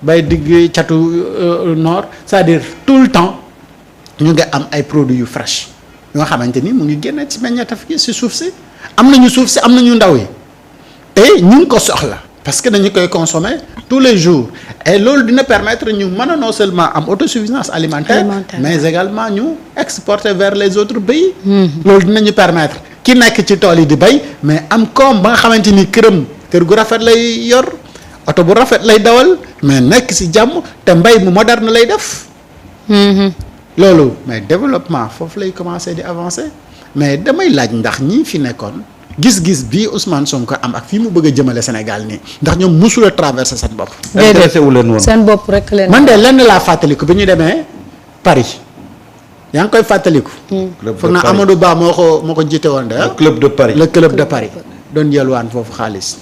bay digg catu nord c'est-à-dire tout le temps ñu ngi am ay produits yu fresh yoo xamante ni mu ngi génne ci meññeetaf gi si suuf si am nañu suuf si am nañu ndaw yi te ñu ngi ko soxla parce que dañu koy consommer tous les jours et loolu dina permettre ñu mën a non seulement am autosuffisance alimentaire mais également ñu exporter vers les autres pays loolu dinañu permettre ki nekk ci tool yi di bay mais am koom ba nga xamante ni kër gu rafet lay yor oto bu rafet lay dawal mais nekk ci jàmm te mbay mu moderne lay def loolu mais développement foofu lay commencer di avancer mais damay laaj ndax ñi fi nekkoon gis-gis bii Ousmane Sonko am ak fii mu bëgg a jëmale Sénégal nii ndax ñoom musul a traverser seen bopp. intéressé wu leen woon seen bopp rek leen. man de lenn laa fàttaliku bi ñu demee Paris yaa ngi koy fàttaliku. foog naa Amadou Ba moo ko jiite woon de. le club de Paris le club de Paris. doon yelwaan foofu xaalis.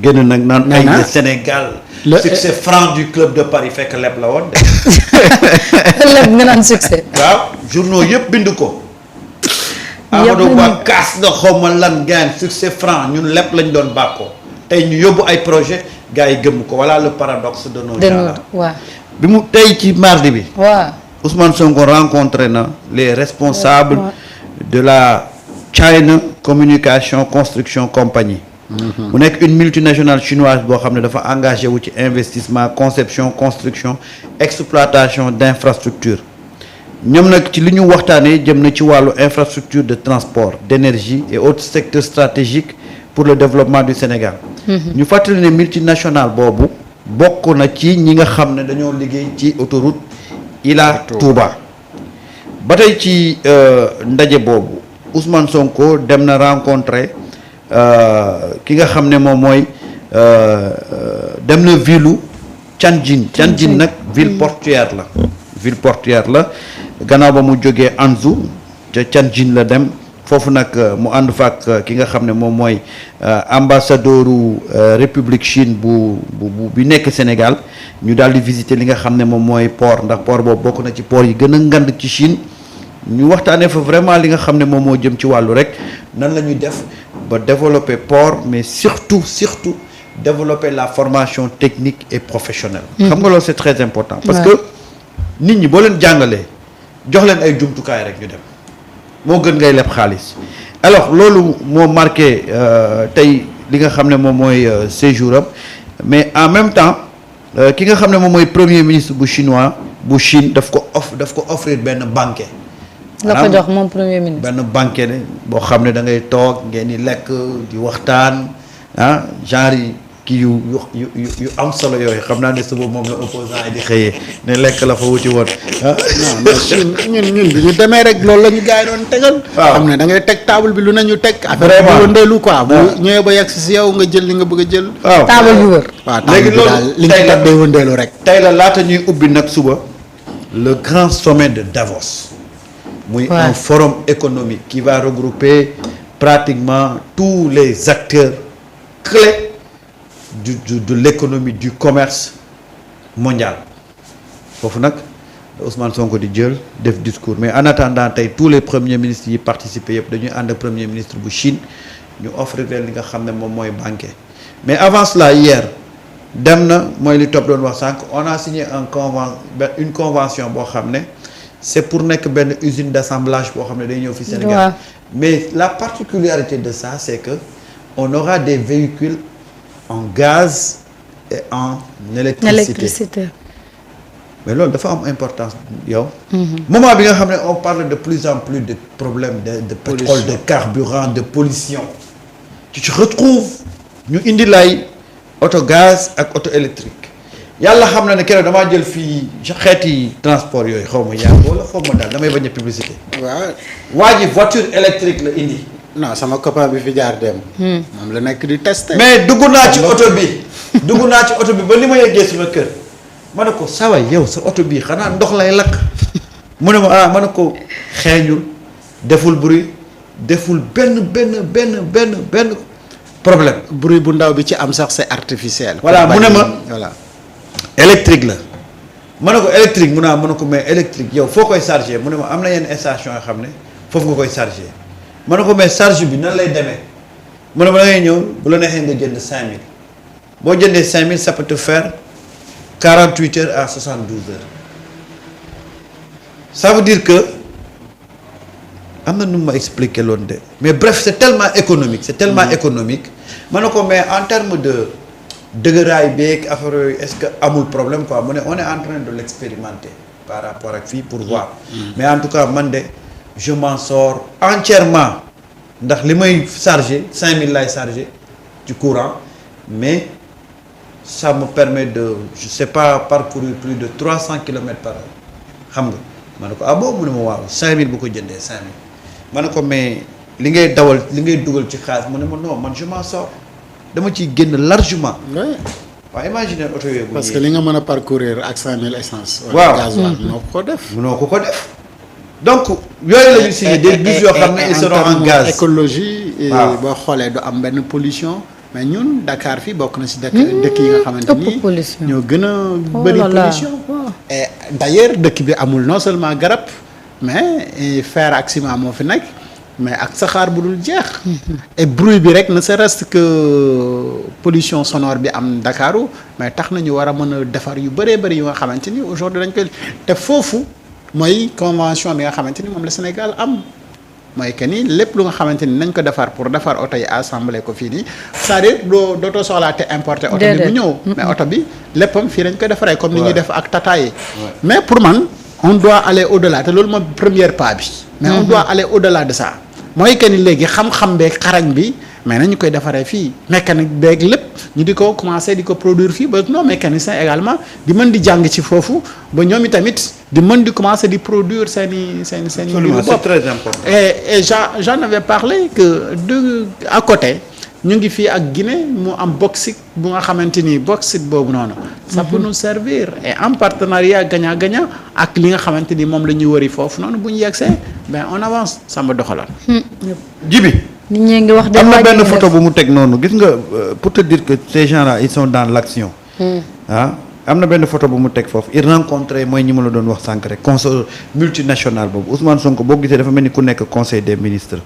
génn nag naan ay le Sénégal. le succès franc du club de Paris fekk leb la woon de. leb nga naan succès. waaw journaux yëpp bind ko. Amadou Ba kaas na xaw ma lan gain succès franc ñun lépp lañ doon bàkkoo tey ñu yóbbu ay projet gars yi gëm ko voilà le paradoxe de nos gens là. waaw bi mu tey ci mardi bi. waaw Ousmane Sonko rencontré na les responsables de la China Communication Construction Compagnie. mu nekk une multinationale chinoise boo xam ne dafa engagé wu ci investissement conception construction exploitation d'infrastructures. ñoom nag ci li ñu waxtaanee jëm na ci wàllu infrastructure de transport d'énergie et autres secteurs stratégiques pour le développement du Sénégal. ñu fàttali ne multinationale boobu bokk na ci ñi nga xam ne dañoo liggéey ci autoroute Ila Touba. ba tey ci ndaje boobu Ousmane Sonko dem na rencontrer ki nga xam ne moom mooy dem na ville Tianjin nag ville portuaire la. ville portuaire la gannaaw ba mu jógee Anzou ca Tianjin la dem foofu nag mu ànd fa ak ki nga xam ne moom mooy ambassadeuru République Chine bu bi nekk Sénégal ñu daal di visiter li nga xam ne moom mooy port ndax port boobu bokk na ci port yi gën a ngand ci Chine ñu waxtaanee fa vraiment li nga xam ne moom moo jëm ci wàllu rek nan la ñuy def ba développer port mais surtout développer la formation technique et professionnelle. xam nga loolu c'est très important. parce que nit ñi boo leen jàngalee jox leen ay jumtukaay rek ñu dem moo gën ngay leb xaalis alors loolu moo marqué tey li nga xam ne moom mooy séjour am mais en même temps ki nga xam ne moom mooy premier ministre bu Chine daf ko offrir benn banquet. la ko jox moom premier ministre. benn banquet ne boo xam ne da ngay toog ngeen di lekk di waxtaan genre yi kii yu am solo yooyu xam naa ne suba moom la opposant yi di xëyee ne lekk la fa wuti woon non mais ñun bi ñu demee rek loolu la ñu gars yi doon tegal. waaw xam ne da ngay teg table bi lu ne ñu teg. affaire bi wëndeelu quoi. bu ñëwee ba yegg si yow nga jël li nga bëgg a jël. waaw table bi wër. waaw léegi loolu li ñu teg day wëndeelu rek. tey la laata ñuy ubbi nag suba le grand sommet de Davos. muy un forum économique qui va regrouper pratiquement tous les acteurs clés de l'économie du commerce mondial foofu nag Ousmane Sonko di jël def discours mais en attendant tey tous les premiers ministres yi participer yëpp dañuy ànd ak premier ministre bu Chine ñu offrir leen li nga xam ne moom mooy banquet mais avant cela hier dem na mooy li topp doon wax sànq on a signé une convention boo xam ne c'est pour nekk benn usine d'assemblage boo xam ne day ñëw fi Sénégal mais la particularité de ça c'est que on aura des véhicules en gaz et en électricité mais loolu dafa am importance yow moment bi nga xam ne on parle de plus en plus de problèmes de pétrole de carburant de pollution tu te retrouves ñu indi lay auto gaz ak auto électrique yàlla xam na ne keroog damaa jël fii xeeti transport yooyu xaw ma yàgg wala xaw ma daal damay bañ a publicité waa ji voiture électrique la indi non sama copain bi fi jaar dem. moom la nekk di tester. mais dugg naa ci oto bi ba li ma yeggee suma kër ma ne ko sawa yow sa oto bii xanaa ndox lay lakk mu ne ma ma ne ko xeeñul deful bruit deful benn problème. bruit bu ndaw bi ci am sax c'est artificiel. voilà mu ne ma voilà. électrique la ma ne ko électrique mu ne ko mais électrique yow foo koy charger mu ne ma am na yenn station yoo xam ne foofu nga koy charger. ma ne ko mais charge bi nan lay demee mu ne ma da ngay ñëw bu la neexee nga jënd 5000 boo jëndee 5000 ça peut te faire 48 heures à 72 heures ça veut dire que am na nu ma expliqué loon de mais bref c'est tellement économique ma ne ko mais en termes de dëgëraay beeg affaire yooyu est-ce que amul problème quoi mu ne on est en train de l'expérimenter par rapport ak fii pour voir mais en tout cas man de je m'en sors entièrement ndax li may chargé 5000 lay chargé du courant mais ça me permet de je sais pas parcourir plus de 300 kilomètres par heure xam nga ma ne ko ah bon mu ne ma waaw 5000 bu ko jëndee 5000 ma ne ko mais li ngay dawal li ngay dugal ci xaalis mu ne ma non man je m'en sors dama ciy génn largement. oui. waaw imaginer oto yooyu. parce que li nga mën a parcourir ak 5000 essence. waaw wala gasoil mënoo ko def. mënoo ko def. donc yooyu la ñu signé des bus yoo xam ne ils seront en gaz. écologie. waaw boo xoolee du am benn pollution. mais ñun Dakar fii bokk na si dëkk yi nga xamante ni ñoo gën a bëri pollution. et d'ailleurs dëkk bi amul non seulement garab mais fer ak ciment moo fi nekk. mais ak saxaar bu dul jeex. et bruit bi rek ne serait-ce que pollution sonore bi am Dakaru mais tax na ñu war a mën a defar yu bëree bëri yu nga xamante ni aujourd'hui dañ koy te foofu mooy convention bi nga xamante ni moom la Sénégal am mooy que ni lépp lu nga xamante ni nañ ko defar pour defar oto yi assemblé ko fii nii c'est-à-dire dootoo soxlaate importer oto bi mu ñëw. mais oto bi léppam fii lañ ko defaree. comme ni ñuy def ak Tata yi. mais pour man on doit aller au-delà te loolu mooy première pas bi. mais on doit aller au-delà de ça. mooy que ni léegi xam-xam beeg xarañ bi mais nañu koy defaree fii mécanique beeg lépp ñu di ko commencer di ko produire fii ba non mécanicien également di mën di jàng ci foofu ba ñoom itamit di mën di commencer di produire seen i absolument c'est très important. et j'en avais parlé que à côté ñu ngi fii ak Guinée mu am bauxite bu nga xamante ni bauxite boobu noonu. ça peut nous servir et en partenariat gagnant-gagnant ak li nga xamante ni moom la ñuy wëri foofu noonu bu ñu yegsee ben on avance sama doxalal. Jibi. nit ñi ngi wax am na benn photo bu mu teg noonu gis nga pour te dire que ces gens-là ils sont dans l'action. am na benn photo bu mu teg foofu il rencontré mooy ñi ma la doon wax sànq rek conseil multinational boobu Ousmane Sonko boo gisee dafa mel ni ku nekk conseil des ministres.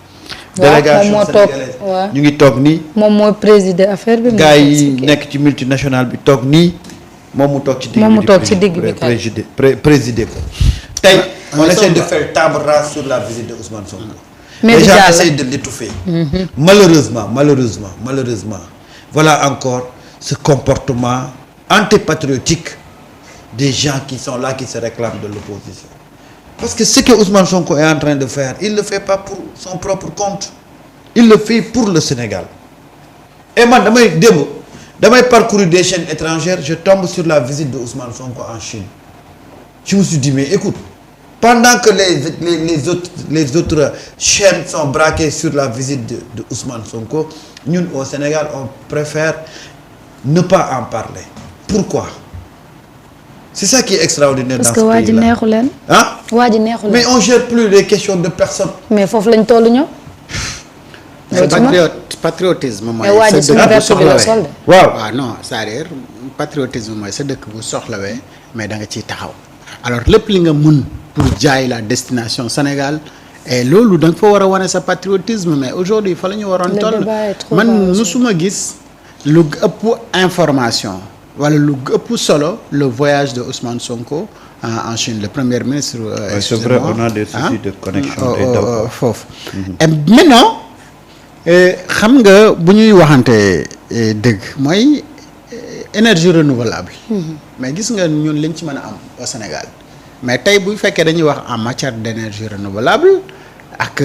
délégation sénégalaise ñu ngi toog nii. moom mooy présider affaire bi. gars yi nekk ci multinational bi toog nii moom mu toog ci digg bi. moom mu toog ci digg bi présider ko. tey on essaie de faire table rase sur la visite de Ousmane Sonko. mais les gens essaient de l'étouffer. malheureusement voilà encore ce comportement antipatriotique des gens qui sont là qui se réclament de l'opposition. Parce que ce que Ousmane Sonko est en train de faire, il ne le fait pas pour son propre compte. Il le fait pour le Sénégal. Et moi, damay parcourir des chaînes étrangères, je tombe sur la visite de Ousmane Sonko en Chine. Je me suis dit, mais écoute, pendant que les autres chaînes sont braquées sur la visite de Ousmane Sonko, nous, au Sénégal, on préfère ne pas en parler. Pourquoi? C'est ça qui est extraordinaire dans ce pays-là. Parce que waa ji neexu leen. ah waa ji neexu leen. mais on gère plus les questions de personnes. mais foofu lañ toll ñëw. patriotisme mooy. mais waa ji suñu verte bi la sol de. waaw non c'est-à-dire patriotisme mooy sa dëkk bu soxlawee mais da nga ciy taxaw alors lépp li nga mun pour jaay la destination Sénégal et loolu da nga fa war a wane sa patriotisme mais aujourd'hui fa la ñu waroon toll man musuma gis lu ëpp information. wala lu ëpp solo le voyage de Ousmane Sonko en Chine le premier ministre. c'est vrai on a des soucis de connexion. foofu. et maintenant xam nga bu ñuy waxante dëgg mooy énergie renouvelable. mais gis nga ñun liñ ci mën a am au Sénégal mais tey bu fekkee dañuy wax en matière d'énergie renouvelable ak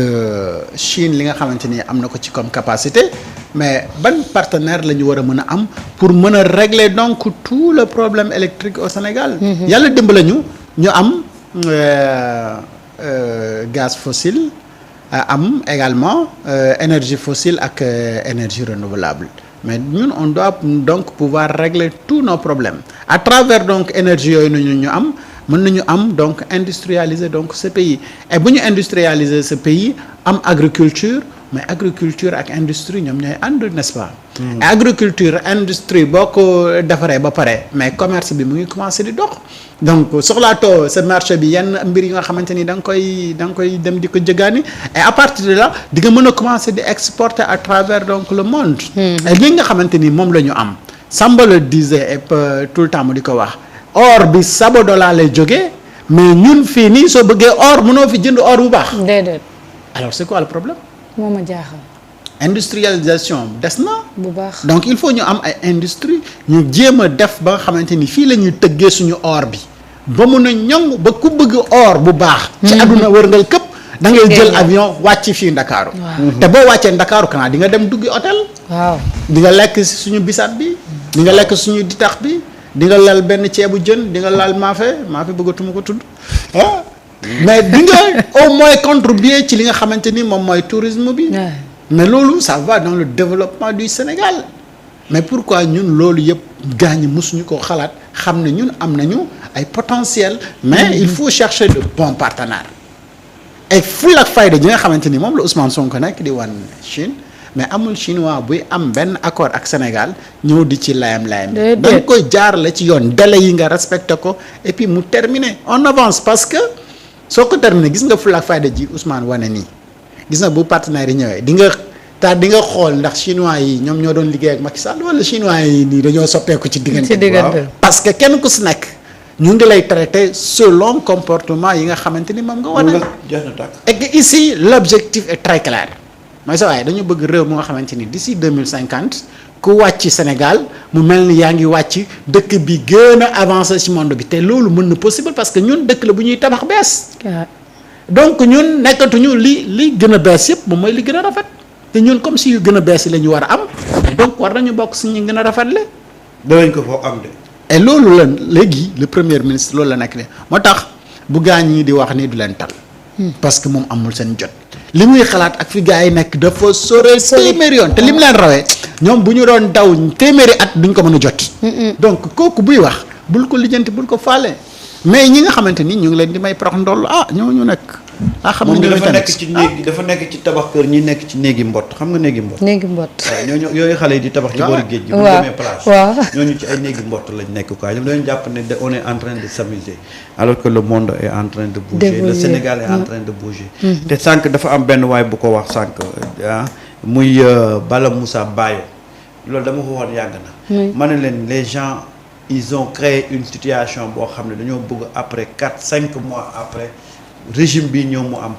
Chine li nga xamante ni am na ko ci comme capacité. mais ban partenaire la ñu war a mën a am pour mën a régler donc tout le problème électrique au Sénégal. yàlla dimbali ñu am gaz fossile am également énergie fossile ak énergie renouvelable mais ñun on doit donc pouvoir régler tous nos problèmes à travers donc énergie yooyu ñu am mën nañu am donc industrialiser donc ce pays et bu ñu industrialiser ce pays am agriculture. mais agriculture ak industrie ñoom ñooy ànd n'est-ce pas. agriculture industrie boo ko defaree ba pare mais commerce bi mu ngi commencer di dox donc soxlaatoo sa marché bi yenn mbir yi nga xamante ni da nga koy dem di ko jëgaani et à partir de là di nga mën a commencer di exporter à travers donc le monde. et li nga xamante ni moom la ñu am Samba le disait et tout le temps mu di ko wax or bi Sabodala lay jógee mais ñun fii nii soo bëggee or mënoo fi jënd or bu baax. déedéet. alors c'est quoi le problème. moo ma jaaxal. industrialisation des na. bu baax donc il faut ñu am ay industrie ñu jéem a def ba nga xamante ni fii la ñuy tëggee suñu or bi ba mun a ñoŋ ba ku bëgg or bu baax. ci àdduna wërngal këpp. da ngay jël avion wàcc fii Ndakaaru. te boo wàccee Ndakaaru kanaa di nga dem duggi hôtel. waaw di nga lekk si suñu bisaab bi. di nga lekk suñu ditax bi. di nga lal benn ceebu jën di nga laal maafe bëggatuma ko tudd. mais di nga au moins contribuer ci li nga xamante ni moom mooy tourisme bi. mais loolu ça va dans le développement du Sénégal. mais pourquoi ñun loolu yëpp gaañ mësuñu ko xalaat xam ne ñun am nañu ay potentiel. mais il faut chercher de bons partenaires. et fulla ak fayda ji nga xamante ni moom la Ousmane Sonko nekk di wan Chine mais amul chinois buy am benn accord ak Sénégal ñëw di ci layam-layam. da nga koy jaarale ci yoon délai yi nga respecté ko et puis mu terminer on avance parce que soo ko terminer gis nga fulla ak fayda ji Ousmane wane nii gis nga bu partenaires yi ñëwee di nga xool ndax chinois yi ñoom ñoo doon liggéey ak Macky Sall wala chinois yi nii dañoo soppeeku ci diggante. parce que kenn ku si nekk. ñu ngi lay traiter selon comportement yi nga xamante ni moom nga wane. et que ici l'objectif est très clair mooy sa waaye dañu bëgg réew mu nga xamante ni d'ici 2050 ku wàcc Sénégal mu mel ni yaa ngi wàcc dëkk bi gën a avancé ci monde bi te loolu mën na possible parce que ñun dëkk la bu ñuy tabax bees. donc ñun nekkatuñu li gën a bees yëpp moom mooy li gën a rafet te ñun comme si yu gën a bees yi la ñu war a am donc war nañu bokk si ñu gën a rafetle. danañ ko foo am de. et loolu la léegi le premier ministre loolu la nekk ne moo tax bu gaañ ñi di wax ni du leen tal. parce que moom amul seen jot. li muy xalaat ak fi gars yi nekk dafa sore téeméeri yoon te li mu leen rawee ñoom bu ñu doon daw téeméeri at duñ ko mën a jot. donc kooku buy wax bul ko lijjanti bul ko faale mais ñi nga xamante ni ñu ngi leen di may prox ndoll ñooñu nekk. xam nga dafa nekk ci néeg dafa nekk ci tabax kër ñi nekk ci néegi mbott xam nga néegi mbott. néegi mbott waaw ñooñu yooyu xale yi di tabax ci boori géej gi. bu ñu demee plage ñooñu ci ay néegi mbott lañ nekk quoi ñoom dañu jàpp ne on est en train de s'amuser alors que le monde est en train de bouger. le Sénégal est en train de bouger. te sànq dafa am benn waay bu ko wax sànq muy Bala Moussa Bayo loolu dama ko waxoon yàgg na. ma ne leen les gens ils ont créé une situation boo xam ne dañoo bëgg après 4-5 mois après. régime bi ñoom mu am